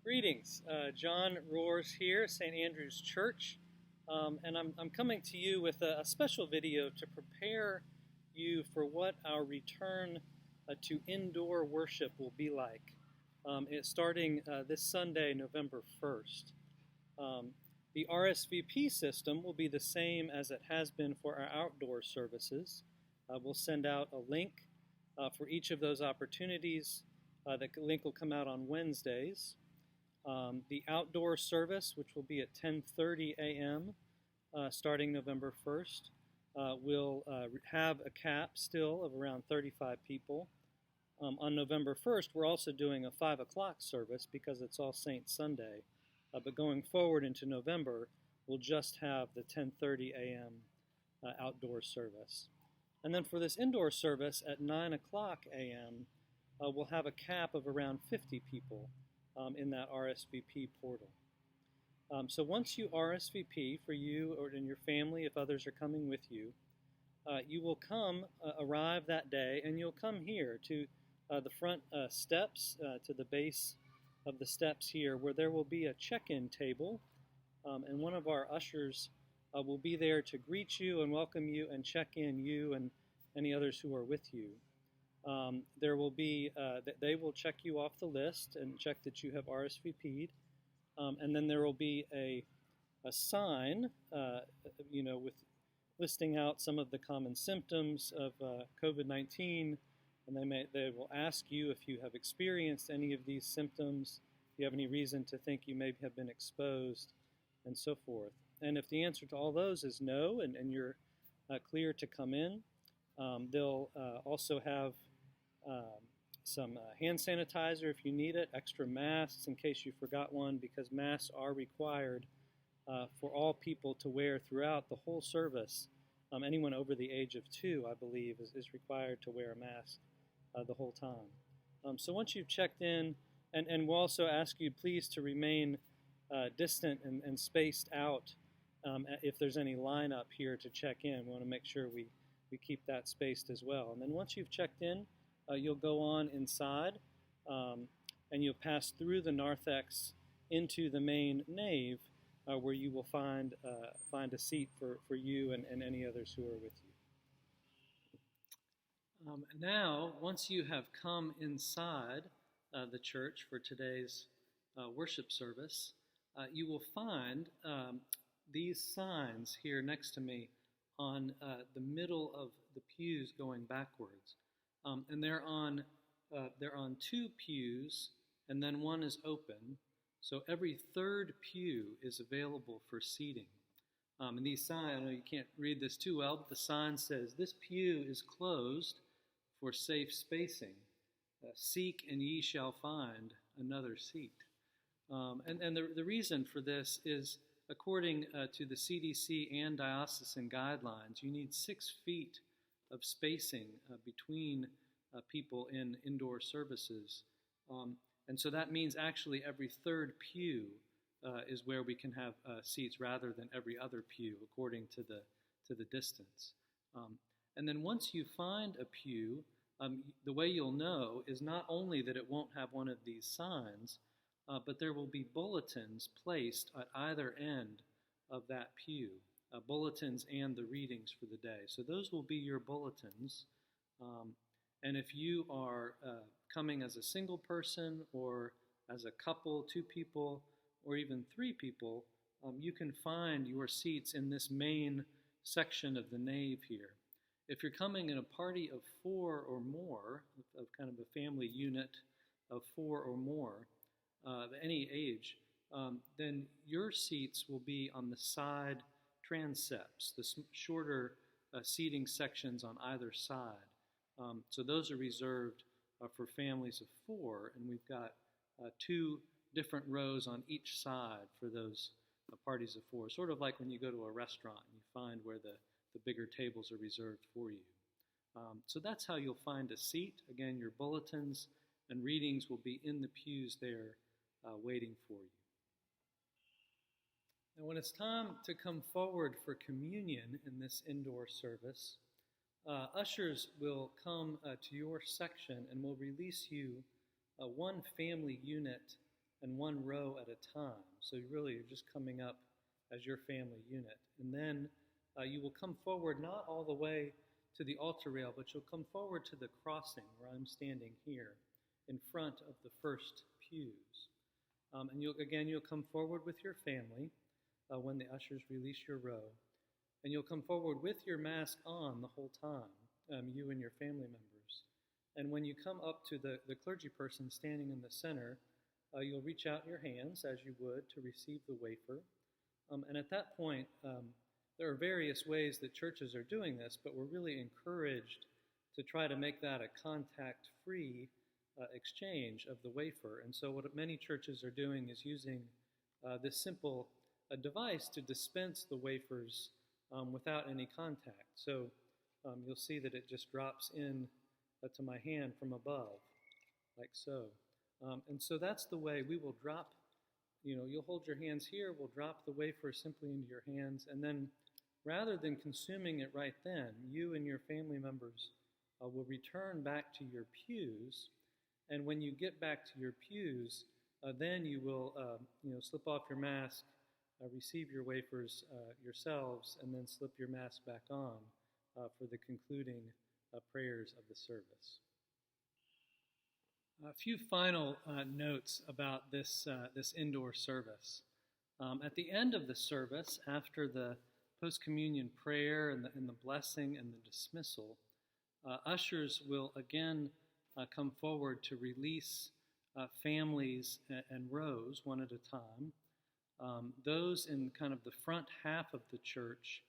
Greetings. John Roars here, St. Andrew's Church, and I'm coming to you with a special video to prepare you for what our return to indoor worship will be like. It's starting this Sunday, November 1st. The RSVP system will be the same as it has been for our outdoor services. We'll send out a link for each of those opportunities. The link will come out on Wednesdays. The outdoor service, which will be at 10:30 a.m. Starting November 1st, will have a cap still of around 35 people. On November 1st, we're also doing a 5 o'clock service because it's All Saints Sunday. But going forward into November, we'll just have the 10:30 a.m. Outdoor service. And then for this indoor service at 9 o'clock a.m., we'll have a cap of around 50 people in that RSVP portal. So once you RSVP for you or in your family, if others are coming with you, you will arrive that day, and you'll come here to the front steps, to the base of the steps here, where there will be a check-in table, and one of our ushers will be there to greet you and welcome you and check in you and any others who are with you. There will be, they will check you off the list and check that you have RSVP'd, and then there will be a sign, with listing out some of the common symptoms of COVID-19, and they will ask you if you have experienced any of these symptoms, if you have any reason to think you may have been exposed, and so forth. And if the answer to all those is no, and you're clear to come in, they'll also have some hand sanitizer if you need it, extra masks in case you forgot one, because masks are required for all people to wear throughout the whole service. Anyone over the age of 2, I believe, is required to wear a mask the whole time. So once you've checked in, and we'll also ask you please to remain distant and spaced out if there's any lineup here to check in. We want to make sure we keep that spaced as well. And then once you've checked in, you'll go on inside, and you'll pass through the narthex into the main nave, where you will find a seat for you and any others who are with you. Now, once you have come inside the church for today's worship service, you will find these signs here next to me on the middle of the pews going backwards. And they're on 2 pews, and then one is open. So every third pew is available for seating. And these signs, I know you can't read this too well, but the sign says, "This pew is closed for safe spacing. Seek and ye shall find another seat." And the reason for this is, according to the CDC and diocesan guidelines, you need 6 feet of spacing between people in indoor services. And so that means actually every third pew is where we can have seats rather than every other pew, according to the distance. And then once you find a pew, the way you'll know is not only that it won't have one of these signs, but there will be bulletins placed at either end of that pew, bulletins and the readings for the day. So those will be your bulletins. And if you are coming as a single person or as a couple, 2 people, or even 3 people, you can find your seats in this main section of the nave here. If you're coming in a party of 4 or more, of kind of a family unit of 4 or more, of any age, then your seats will be on the side transepts, the shorter seating sections on either side. So those are reserved for families of 4, and we've got 2 different rows on each side for those parties of 4. Sort of like when you go to a restaurant and you find where the bigger tables are reserved for you. So that's how you'll find a seat. Again, your bulletins and readings will be in the pews there waiting for you. Now, when it's time to come forward for communion in this indoor service, ushers will come to your section and will release you one family unit and one row at a time. So you really are just coming up as your family unit. And then you will come forward not all the way to the altar rail, but you'll come forward to the crossing where I'm standing here in front of the first pews. And you'll come forward with your family when the ushers release your row. And you'll come forward with your mask on the whole time, you and your family members. And when you come up to the clergy person standing in the center, you'll reach out your hands as you would to receive the wafer. And at that point, there are various ways that churches are doing this, but we're really encouraged to try to make that a contact-free exchange of the wafer. And so what many churches are doing is using this simple device to dispense the wafers without any contact. So you'll see that it just drops in to my hand from above, like so. And so that's the way we will drop, you'll hold your hands here, we'll drop the wafer simply into your hands, and then rather than consuming it right then, you and your family members will return back to your pews. And when you get back to your pews, then you will, slip off your mask, receive your wafers yourselves, and then slip your mask back on for the concluding prayers of the service. A few final notes about this indoor service. At the end of the service, after the post-communion prayer and the blessing and the dismissal, ushers will again come forward to release families and rows one at a time. Those in kind of the front half of the church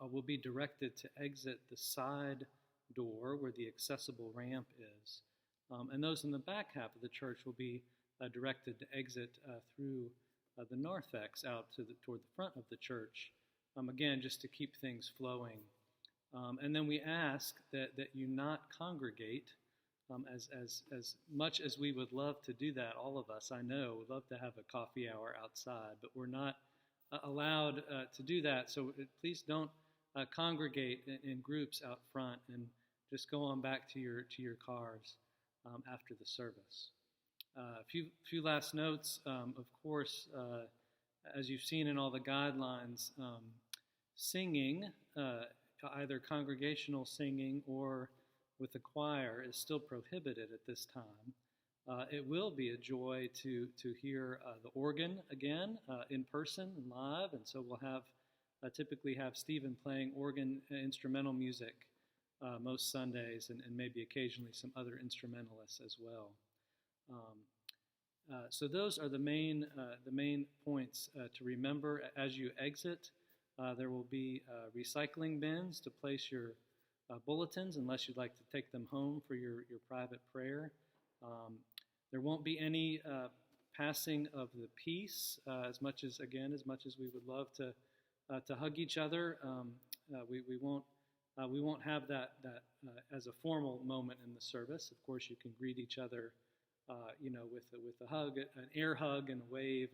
will be directed to exit the side door where the accessible ramp is. And those in the back half of the church will be directed to exit through the narthex out toward the front of the church, again, just to keep things flowing. And then we ask that you not congregate, as much as we would love to do that, all of us, I know, would love to have a coffee hour outside, but we're not allowed to do that. So please don't congregate in groups out front, and just go on back to your cars after the service. A few last notes. Of course, as you've seen in all the guidelines, singing, either congregational singing or with the choir, is still prohibited at this time. It will be a joy to hear the organ again in person and live, and so we'll typically have Stephen playing organ instrumental music most Sundays, and maybe occasionally some other instrumentalists as well. So those are the main points to remember as you exit. There will be recycling bins to place your bulletins, unless you'd like to take them home for your private prayer. There won't be any passing of the peace, as much as we would love to hug each other. We won't have that as a formal moment in the service. Of course, you can greet each other, with a hug, an air hug, and a wave,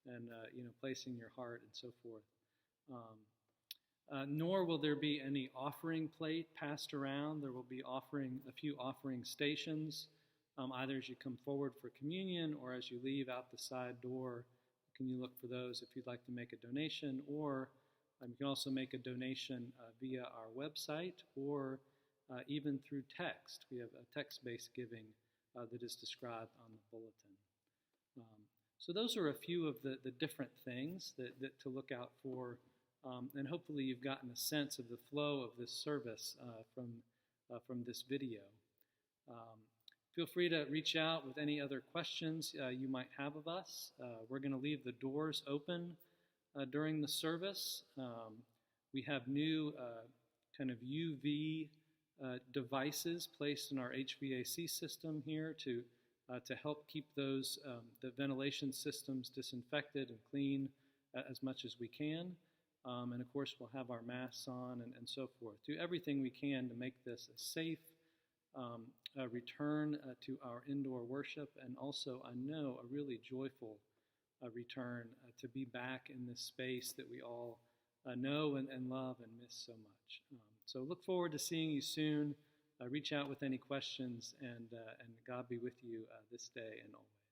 and placing your heart and so forth. Nor will there be any offering plate passed around. There will be a few offering stations, either as you come forward for communion or as you leave out the side door. Can you look for those if you'd like to make a donation, or you can also make a donation via our website or even through text. We have a text-based giving that is described on the bulletin. So those are a few of the different things that to look out for, and hopefully you've gotten a sense of the flow of this service from this video. Feel free to reach out with any other questions you might have of us. We're going to leave the doors open during the service. We have new kind of UV devices placed in our HVAC system here to help keep those the ventilation systems disinfected and clean as much as we can. And of course, we'll have our masks on and so forth. Do everything we can to make this a safe return to our indoor worship, and also, I know, a really joyful return to be back in this space that we all know and love and miss so much. So look forward to seeing you soon. Reach out with any questions, and God be with you this day and always.